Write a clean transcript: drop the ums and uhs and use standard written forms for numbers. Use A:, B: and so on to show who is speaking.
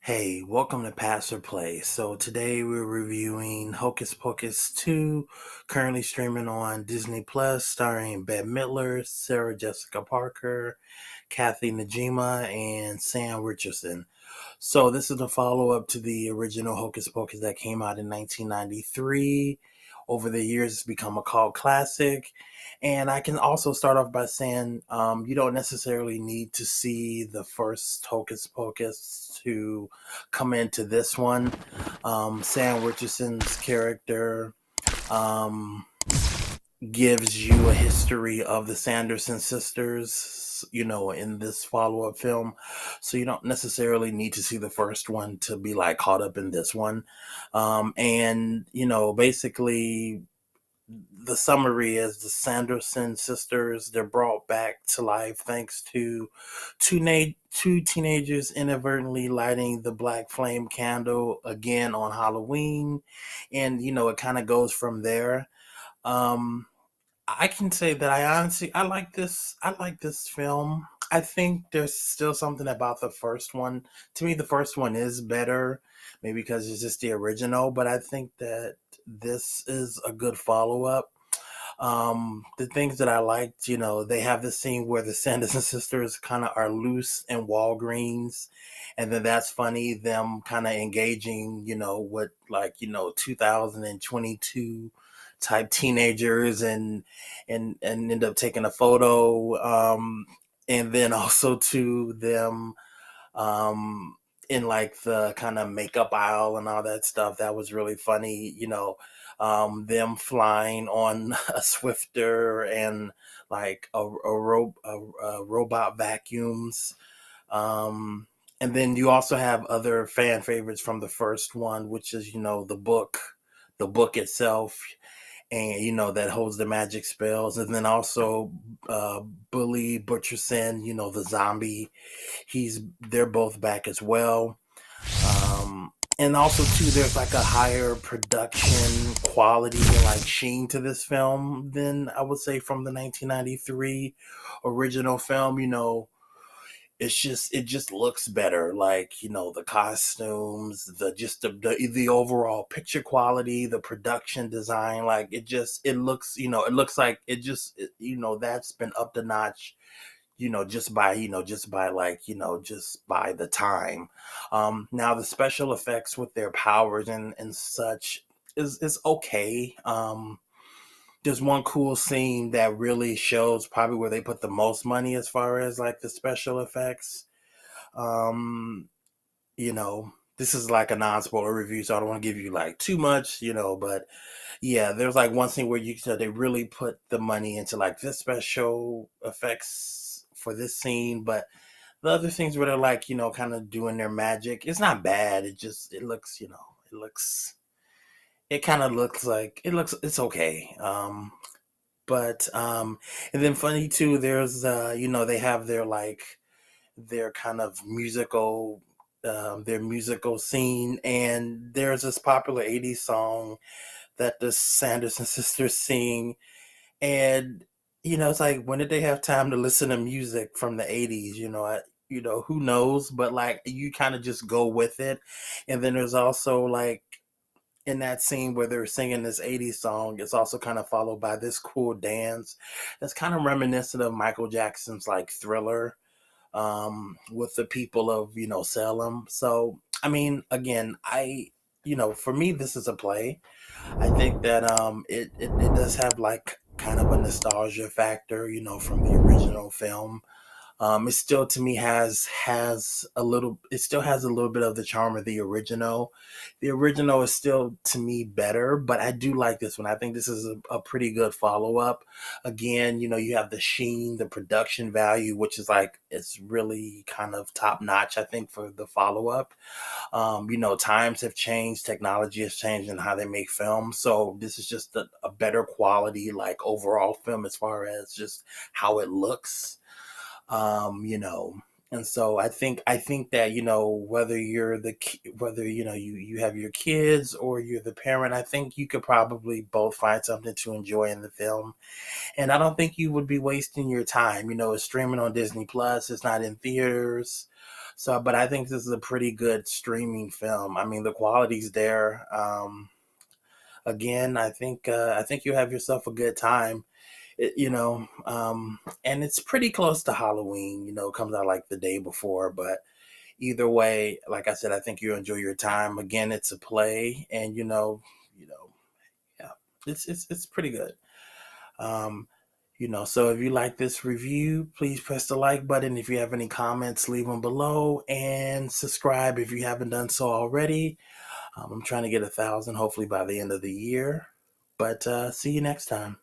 A: Hey, welcome to Pass or Play. So today we're reviewing Hocus Pocus 2, currently streaming on Disney Plus, starring Bette Midler, Sarah Jessica Parker, Kathy Najima, and Sam Richardson. So this is the follow-up to the original Hocus Pocus that came out in 1993. Over the years, it's become a cult classic. And I can also start off by saying you don't necessarily need to see the first Hocus Pocus to come into this one. Sam Richardson's character um, gives you a history of the Sanderson sisters, in this follow up film. So you don't necessarily need to see the first one to be like caught up in this one. Basically, the summary is the Sanderson sisters, they're brought back to life thanks to two teenagers inadvertently lighting the black flame candle again on Halloween. And, it kind of goes from there. Um, I can say that I like this. I like this film. I think there's still something about the first one. To me, the first one is better, maybe because it's just the original. But I think that this is a good follow up. The things that I liked, they have this scene where the Sanderson sisters kind of are loose in Walgreens, and then that's funny. Them kind of engaging, with 2022 type teenagers, and end up taking a photo. And then also to them in like the kind of makeup aisle and all that stuff. That was really funny, them flying on a Swifter and like a robot vacuums. Um, and then you also have other fan favorites from the first one, which is, the book itself, and that holds the magic spells. And then also Bully Butcherson, the zombie, they're both back as well. And also too, there's like a higher production quality and like sheen to this film than I would say from the 1993 original film. It just looks better, like, the costumes, the overall picture quality, the production design. Like, it looks like that's been up the notch, just by the time. Now the special effects with their powers and such is okay. There's one cool scene that really shows probably where they put the most money as far as like the special effects. um this is like a non-spoiler review, so I don't want to give you like too much, but yeah, there's like one scene where you said they really put the money into like the special effects for this scene. But the other things where they're like, kind of doing their magic, it's not bad. It looks, it looks, it kind of looks like it's okay. But and then funny too, there's they have their kind of musical scene, and there's this popular 80s song that the Sanderson sisters sing. And it's like, when did they have time to listen to music from the 80s? Who knows, but like you kind of just go with it. And then there's also like, in that scene where they're singing this 80s song, it's also kind of followed by this cool dance that's kind of reminiscent of Michael Jackson's like Thriller, with the people of, Salem. So I mean, again, for me, this is a play. I think that it does have like kind of a nostalgia factor, from the original film. It still, to me, it still has a little bit of the charm of the original. The original is still, to me, better, but I do like this one. I think this is a pretty good follow up. Again, you have the sheen, the production value, which is like, it's really kind of top notch, I think, for the follow up. Times have changed, technology has changed in how they make films. So this is just a better quality, like overall film as far as just how it looks. um you know and so I think that, whether you have your kids or you're the parent, I think you could probably both find something to enjoy in the film. And I don't think you would be wasting your time. It's streaming on Disney Plus, it's not in theaters. So, but I think this is a pretty good streaming film. I mean, the quality's there. Again, I think you have yourself a good time. And it's pretty close to Halloween. It comes out like the day before, but either way, like I said, I think you enjoy your time. Again, it's a play, and yeah, it's pretty good. Um, so if you like this review, please press the like button. If you have any comments, leave them below, and subscribe if you haven't done so already. I'm trying to get 1,000, hopefully by the end of the year. But see you next time.